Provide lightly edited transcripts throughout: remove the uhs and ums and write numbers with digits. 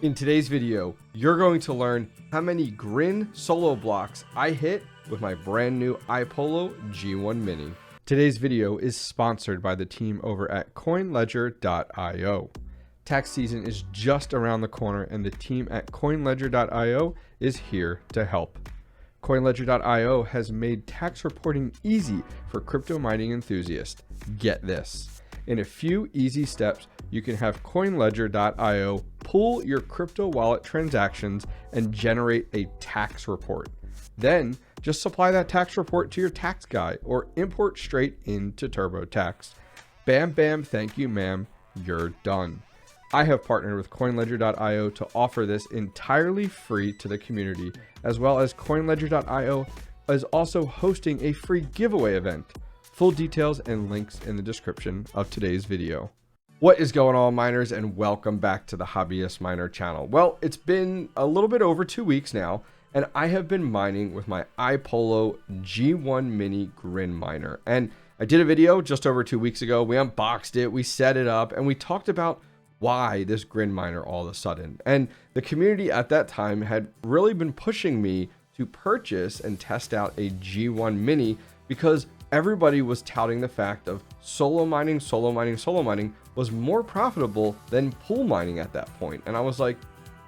In today's video, you're going to learn how many Grin Solo blocks I hit with my brand new IPollo G1 Mini. Today's video is sponsored by the team over at CoinLedger.io. Tax season is just around the corner and the team at CoinLedger.io is here to help. CoinLedger.io has made tax reporting easy for crypto mining enthusiasts. Get this. In a few easy steps, you can have CoinLedger.io pool your crypto wallet transactions and generate a tax report. Then just supply that tax report to your tax guy or import straight into TurboTax. Bam, bam, thank you, ma'am. You're done. I have partnered with CoinLedger.io to offer this entirely free to the community, as well as CoinLedger.io is also hosting a free giveaway event. Full details and links in the description of today's video. What is going on, miners, and welcome back to the Hobbyist Miner channel. Well, it's been a little bit over 2 weeks now, and I have been mining with my IPollo G1 Mini Grin Miner. And I did a video just over 2 weeks ago. We unboxed it, we set it up, and we talked about why this Grin Miner all of a sudden. And the community at that time had really been pushing me to purchase and test out a G1 Mini because everybody was touting the fact of solo mining was more profitable than pool mining at that point. And I was like,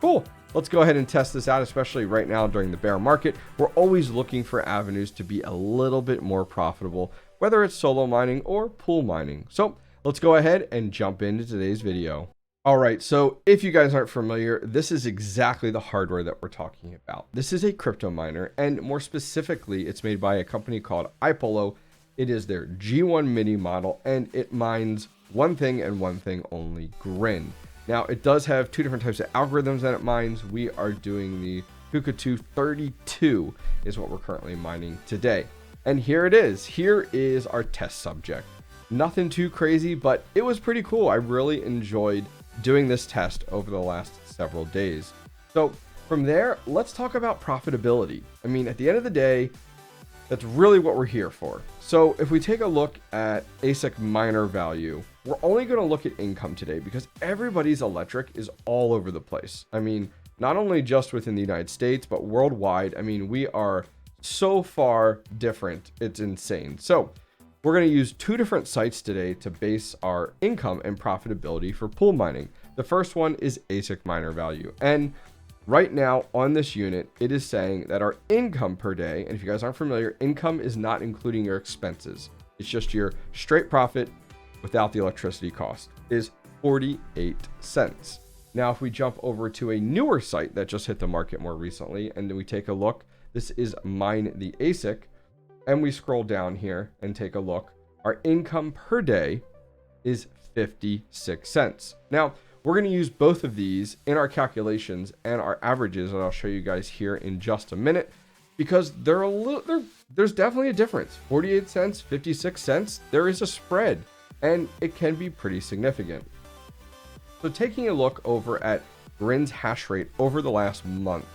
cool, let's go ahead and test this out, especially right now during the bear market. We're always looking for avenues to be a little bit more profitable, whether it's solo mining or pool mining. So let's go ahead and jump into today's video. All right, so if you guys aren't familiar, this is exactly the hardware that we're talking about. This is a crypto miner, and more specifically, it's made by a company called IPollo. It is their G1 Mini model, and it mines one thing and one thing only, Grin. Now, it does have two different types of algorithms that it mines. We are doing the 𝐏𝐤𝐿 32 is what we're currently mining today. And here it is. Here is our test subject. Nothing too crazy, but it was pretty cool. I really enjoyed doing this test over the last several days. So from there, let's talk about profitability. I mean, at the end of the day, that's really what we're here for. So if we take a look at ASIC miner value, we're only going to look at income today because everybody's electric is all over the place. I mean, not only just within the United States, but worldwide. I mean, we are so far different. It's insane. So we're going to use two different sites today to base our income and profitability for pool mining. The first one is ASIC miner value. And right now on this unit, it is saying that our income per day, and if you guys aren't familiar, income is not including your expenses. It's just your straight profit without the electricity cost, is 48 cents. Now, if we jump over to a newer site that just hit the market more recently, and then we take a look, this is Mine the ASIC, and we scroll down here and take a look, our income per day is 56 cents. Now, we're going to use both of these in our calculations and our averages, and I'll show you guys here in just a minute, because there's definitely a difference. 48 cents, 56 cents, there is a spread, and it can be pretty significant. So taking a look over at Grin's hash rate over the last month,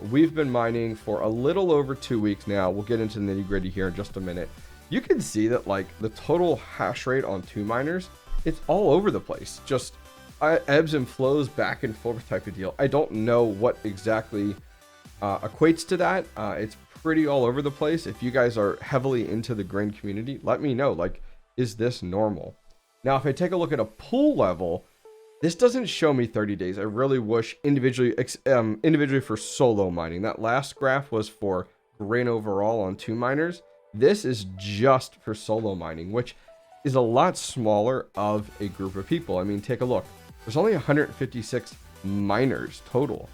we've been mining for a little over 2 weeks now. We'll get into the nitty-gritty here in just a minute. You can see that like the total hash rate on two miners, it's all over the place. Just ebbs and flows back and forth type of deal. I don't know what exactly equates to that. It's pretty all over the place. If you guys are heavily into the Grin community, let me know, like, is this normal? Now, if I take a look at a pool level, this doesn't show me 30 days. I really wish individually for solo mining. That last graph was for Grin overall on two miners. This is just for solo mining, which is a lot smaller of a group of people. I mean, take a look. There's only 156 miners total.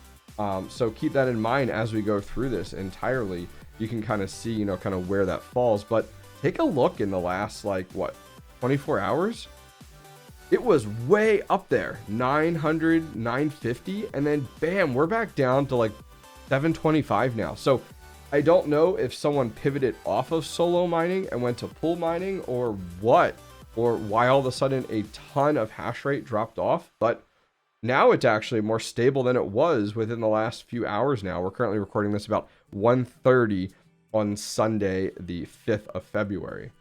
So keep that in mind as we go through this entirely. You can kind of see, you know, kind of where that falls. But take a look in the last, like, what, 24 hours? It was way up there, 900, 950, and then bam, we're back down to like 725 now. So I don't know if someone pivoted off of solo mining and went to pool mining or what, or why all of a sudden a ton of hash rate dropped off. But now it's actually more stable than it was within the last few hours now. We're currently recording this about 1:30 on Sunday, the 5th of February.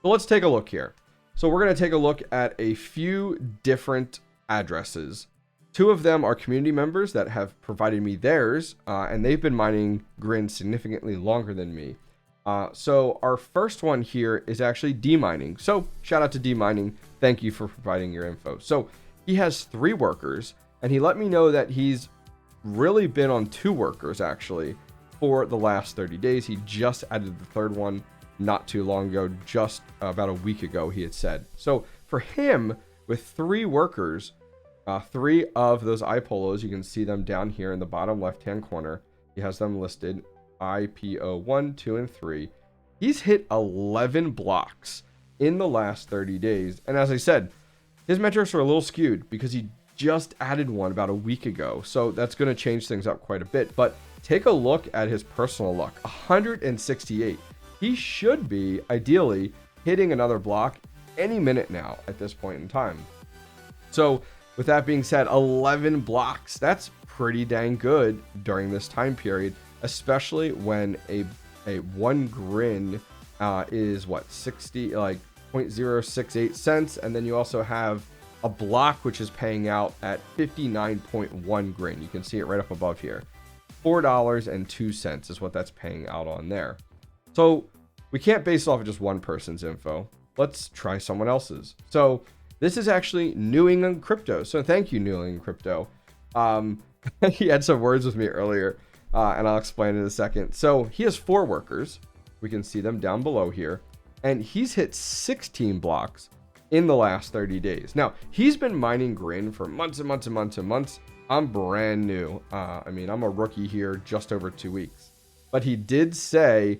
So let's take a look here. So we're going to take a look at a few different addresses Two of them are community members that have provided me theirs, and they've been mining Grin significantly longer than me. So our first one here is actually 𝐷�mining. So shout out to 𝐷�mining. Thank you for providing your info. So he has 3 workers, and he let me know that he's really been on 2 workers actually for the last 30 days. He just added the 3rd one not too long ago, just about a week ago, he had said. So for him, with 3 workers, 3 of those IPollos, you can see them down here in the bottom left-hand corner. He has them listed IPO 1, 2, and 3. He's hit 11 blocks in the last 30 days. And as I said, his metrics are a little skewed because he just added one about a week ago. So that's going to change things up quite a bit. But take a look at his personal luck, 168. He should be ideally hitting another block any minute now at this point in time. So with that being said, 11 blocks, that's pretty dang good during this time period, especially when a 1 Grin is what, 60, like 0.068 cents. And then you also have a block which is paying out at 59.1 Grin. You can see it right up above here. $4.02 is what that's paying out on there. So we can't base it off of just one person's info. Let's try someone else's. So this is actually New England Crypto. So thank you, New England Crypto. He had some words with me earlier, and I'll explain in a second. So he has 4 workers. We can see them down below here. And he's hit 16 blocks in the last 30 days. Now, he's been mining Grin for months and months and months and months. I'm brand new. I mean, I'm a rookie here, just over 2 weeks. But he did say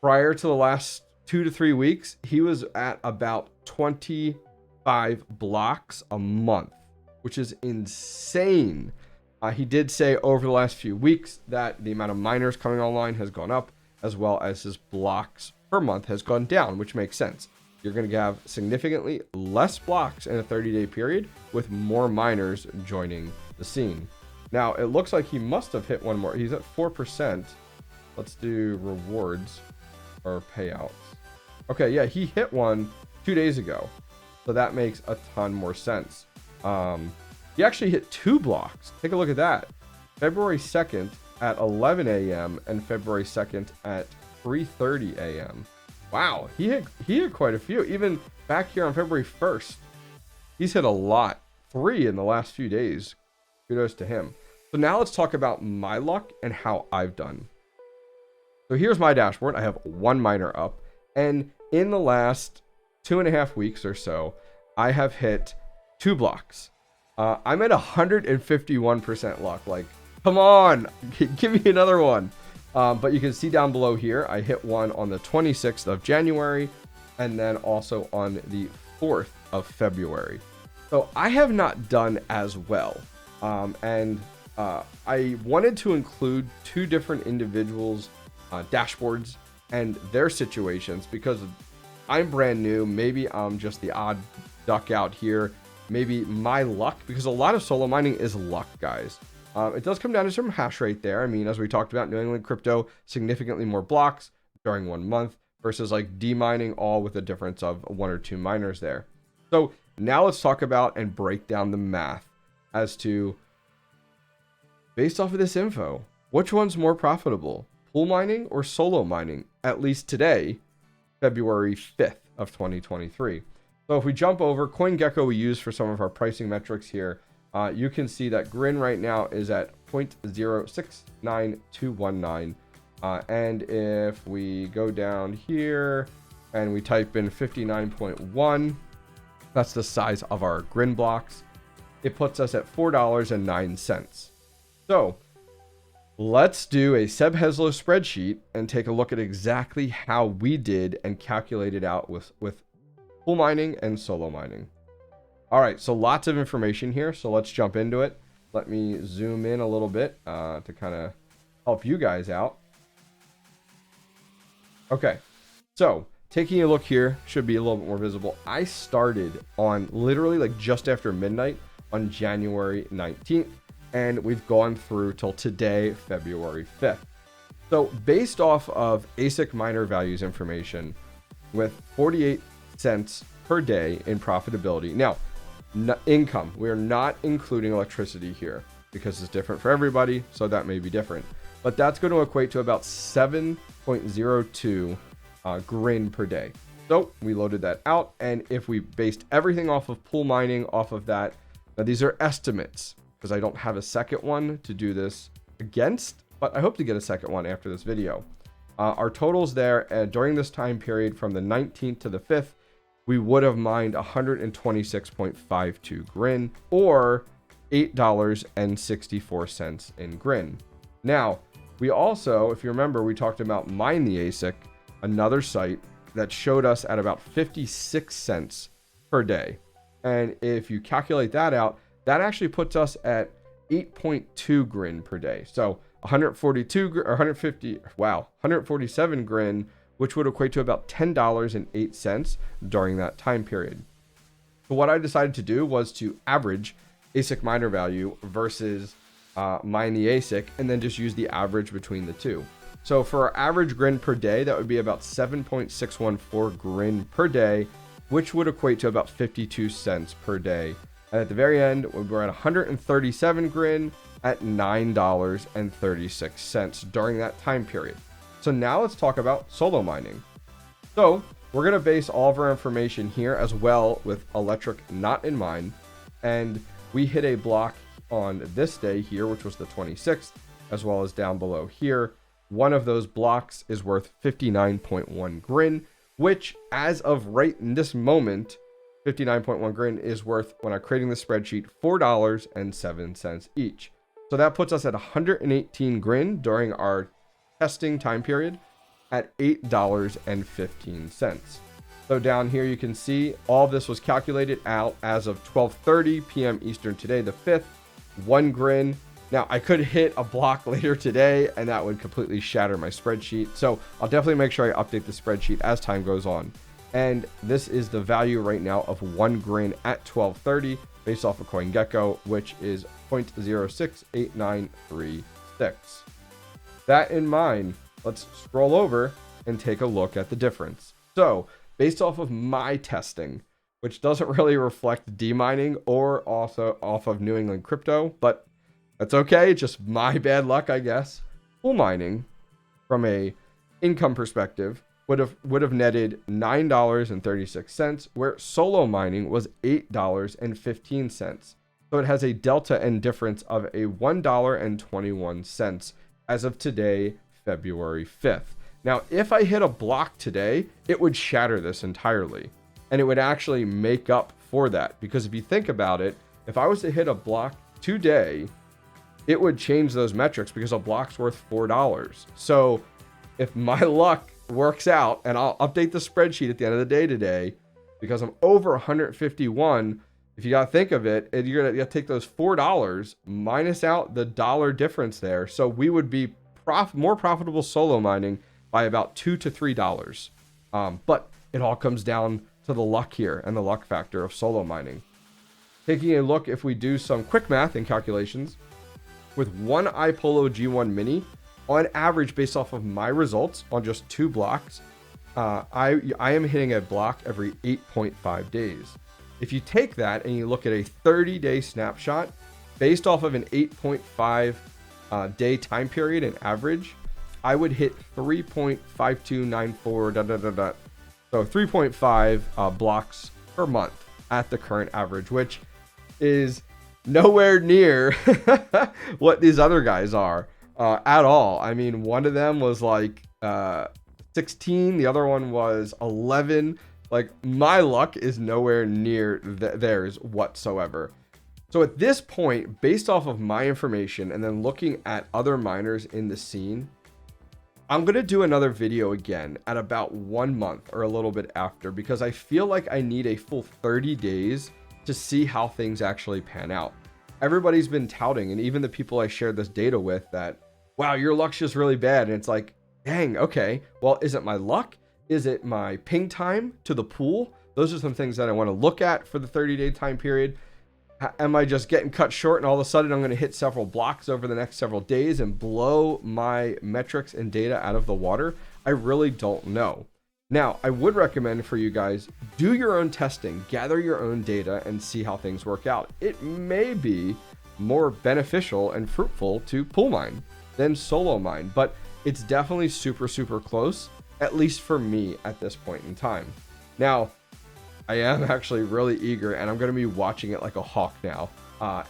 prior to the last 2 to 3 weeks, he was at about 25 blocks a month, which is insane. He did say over the last few weeks that the amount of miners coming online has gone up, as well as his blocks per month has gone down, which makes sense. You're going to have significantly less blocks in a 30-day period with more miners joining the scene. Now, it looks like he must have hit one more. He's at 4%. Let's do rewards or payouts. Okay, yeah, he hit one 2 days ago. So that makes a ton more sense. He actually hit 2 blocks. Take a look at that. February 2nd at 11 a.m. and February 2nd at 3:30 a.m. Wow, he hit quite a few. Even back here on February 1st, he's hit a lot. 3 in the last few days. Kudos to him. So now let's talk about my luck and how I've done. So here's my dashboard. I have 1 miner up. And in the last 2.5 weeks or so, I have hit 2 blocks. I'm at 151% luck. Like, come on, give me another one. But you can see down below here, I hit one on the 26th of January and then also on the 4th of February. So I have not done as well. I wanted to include 2 different individuals' dashboards and their situations because I'm brand new. Maybe I'm just the odd duck out here. Maybe my luck, because a lot of solo mining is luck, guys. It does come down to some hash rate there. I mean, as we talked about, New England Crypto, significantly more blocks during 1 month versus like 𝐷�mining, all with a difference of 1 or 2 miners there. So now let's talk about and break down the math as to, based off of this info, which one's more profitable, pool mining or solo mining, at least today, February 5th of 2023. So if we jump over CoinGecko, we use for some of our pricing metrics here, you can see that Grin right now is at 0.069219. And if we go down here and we type in 59.1, that's the size of our Grin blocks. It puts us at $4.09. So let's do a 𝐓𝐨𝐲'𝐬 spreadsheet and take a look at exactly how we did and calculate it out with pool mining and solo mining. All right, so lots of information here. So let's jump into it. Let me zoom in a little bit to kind of help you guys out. Okay, so taking a look here, should be a little bit more visible. I started on literally like just after midnight on January 19th, and we've gone through till today, February 5th. So based off of ASIC miner values information with 48 cents per day in profitability. Now, income. We are not including electricity here because it's different for everybody, so that may be different. But that's going to equate to about 7.02 Grin per day. So we loaded that out, and if we based everything off of pool mining off of that, now these are estimates because I don't have a second one to do this against, but I hope to get a second one after this video. Our totals there during this time period from the 19th to the 5th, we would have mined 126.52 Grin, or $8.64 in Grin. Now, we also, if you remember, we talked about Mine the ASIC, another site that showed us at about 56 cents per day. And if you calculate that out, that actually puts us at 8.2 Grin per day. So 147 Grin, which would equate to about $10.08 during that time period. So what I decided to do was to average ASIC miner value versus mine the ASIC, and then just use the average between the two. So for our average Grin per day, that would be about 7.614 Grin per day, which would equate to about 52 cents per day. And at the very end, we're at 137 Grin at $9.36 during that time period. So now let's talk about solo mining. So we're going to base all of our information here as well with electric not in mind. And we hit a block on this day here, which was the 26th, as well as down below here. One of those blocks is worth 59.1 Grin, which as of right in this moment, 59.1 Grin is worth, when I'm creating the spreadsheet, $4.07 each. So that puts us at 118 Grin during our testing time period at $8.15. So down here you can see all of this was calculated out as of 12:30 p.m. Eastern today, the 5th. 1 Grin. Now I could hit a block later today and that would completely shatter my spreadsheet. So I'll definitely make sure I update the spreadsheet as time goes on. And this is the value right now of 1 Grin at 12:30 based off of CoinGecko, which is 0.068936. That in mind, let's scroll over and take a look at the difference. So based off of my testing, which doesn't really reflect demining or also off of New England crypto, but that's okay. Just my bad luck, I guess. Pool mining, from a income perspective, would have netted $9.36, where solo mining was $8.15. So it has a delta and difference of a $1.21 as of today, February 5th. Now, if I hit a block today, it would shatter this entirely. And it would actually make up for that. Because if you think about it, if I was to hit a block today, it would change those metrics because a block's worth $4. So if my luck works out, and I'll update the spreadsheet at the end of the day today, because I'm over 151, if you got to think of it, you're going to take those $4 minus out the dollar difference there. So we would be more profitable solo mining by about $2 to $3. But it all comes down to the luck here and the luck factor of solo mining. Taking a look, if we do some quick math and calculations, with one IPollo G1 Mini, on average, based off of my results on just 2 blocks, I am hitting a block every 8.5 days. If you take that and you look at a 30-day snapshot based off of an 8.5 day time period and average, I would hit 3.5294 so 3.5 blocks per month at the current average, which is nowhere near what these other guys are at all. I mean, one of them was like 16, the other one was 11. Like, my luck is nowhere near theirs whatsoever. So at this point, based off of my information and then looking at other miners in the scene, I'm going to do another video again at about 1 month or a little bit after, because I feel like I need a full 30 days to see how things actually pan out. Everybody's been touting, and even the people I shared this data with, that, wow, your luck's just really bad. And it's like, dang, okay, well, is it my luck? Is it my ping time to the pool? Those are some things that I want to look at for the 30-day time period. Am I just getting cut short and all of a sudden I'm going to hit several blocks over the next several days and blow my metrics and data out of the water? I really don't know. Now, I would recommend for you guys, do your own testing, gather your own data, and see how things work out. It may be more beneficial and fruitful to pool mine than solo mine, but it's definitely super, super close, at least for me at this point in time. Now, I am actually really eager, and I'm going to be watching it like a hawk now.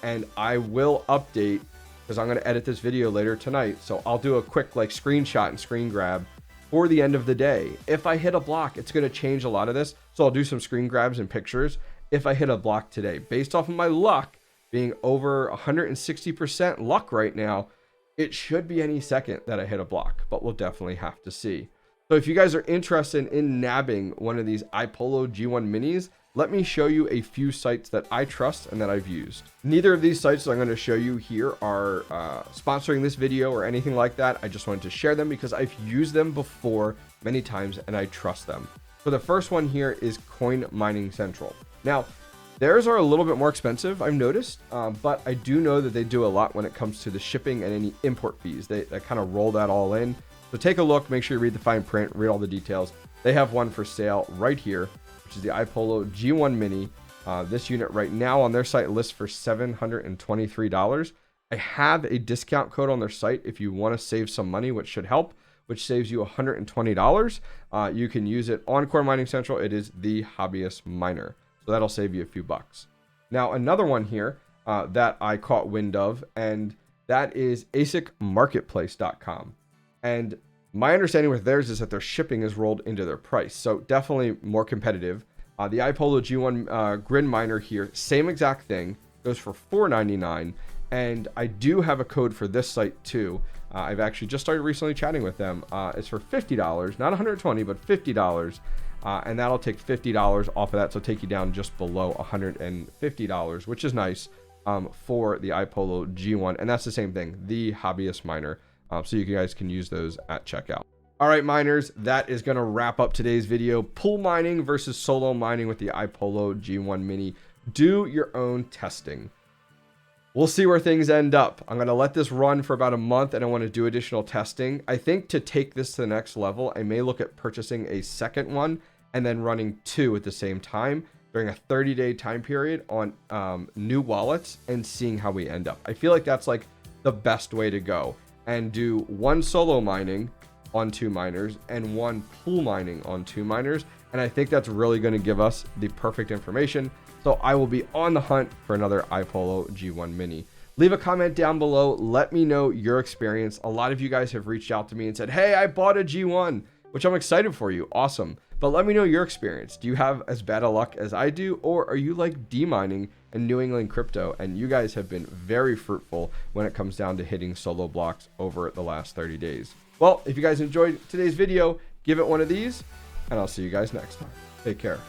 And I will update, because I'm going to edit this video later tonight. So I'll do a quick like screenshot and screen grab for the end of the day. If I hit a block, it's going to change a lot of this. So I'll do some screen grabs and pictures if I hit a block today. Based off of my luck being over 160% luck right now, it should be any second that I hit a block, but we'll definitely have to see. So if you guys are interested in nabbing one of these IPollo G1 minis, let me show you a few sites that I trust and that I've used. Neither of these sites that I'm going to show you here are sponsoring this video or anything like that. I just wanted to share them because I've used them before many times and I trust them. So the first one here is Coin Mining Central. Now, theirs are a little bit more expensive, I've noticed, but I do know that they do a lot when it comes to the shipping and any import fees. They kind of roll that all in. So take a look, make sure you read the fine print, read all the details. They have one for sale right here, which is the IPollo G1 Mini. This unit right now on their site lists for $723. I have a discount code on their site if you want to save some money, which should help, which saves you $120. You can use it on Coin Mining Central. It is the Hobbyist Miner. So that'll save you a few bucks. Now, another one here that I caught wind of, and that is ASICmarketplace.com. And my understanding with theirs is that their shipping is rolled into their price. So definitely more competitive. The IPollo G1 Grin Miner here, same exact thing, goes for $4.99. And I do have a code for this site too. I've actually just started recently chatting with them. It's for $50, not $120, but $50. And that'll take $50 off of that. So take you down just below $150, which is nice for the IPollo G1. And that's the same thing, the Hobbyist Miner. So you guys can use those at checkout. All right, miners, that is going to wrap up today's video. Pool mining versus solo mining with the IPollo G1 Mini. Do your own testing. We'll see where things end up. I'm going to let this run for about a month and I want to do additional testing. I think to take this to the next level, I may look at purchasing a second one and then running two at the same time during a 30-day time period on new wallets and seeing how we end up. I feel like that's like the best way to go. And do one solo mining on two miners and one pool mining on two miners. And I think that's really going to give us the perfect information. So I will be on the hunt for another IPollo G1 Mini. Leave a comment down below. Let me know your experience. A lot of you guys have reached out to me and said, hey, I bought a G1, which I'm excited for you. Awesome. But let me know your experience. Do you have as bad a luck as I do? Or are you like D-mining and New England crypto? And you guys have been very fruitful when it comes down to hitting solo blocks over the last 30 days. Well, if you guys enjoyed today's video, give it one of these, and I'll see you guys next time. Take care.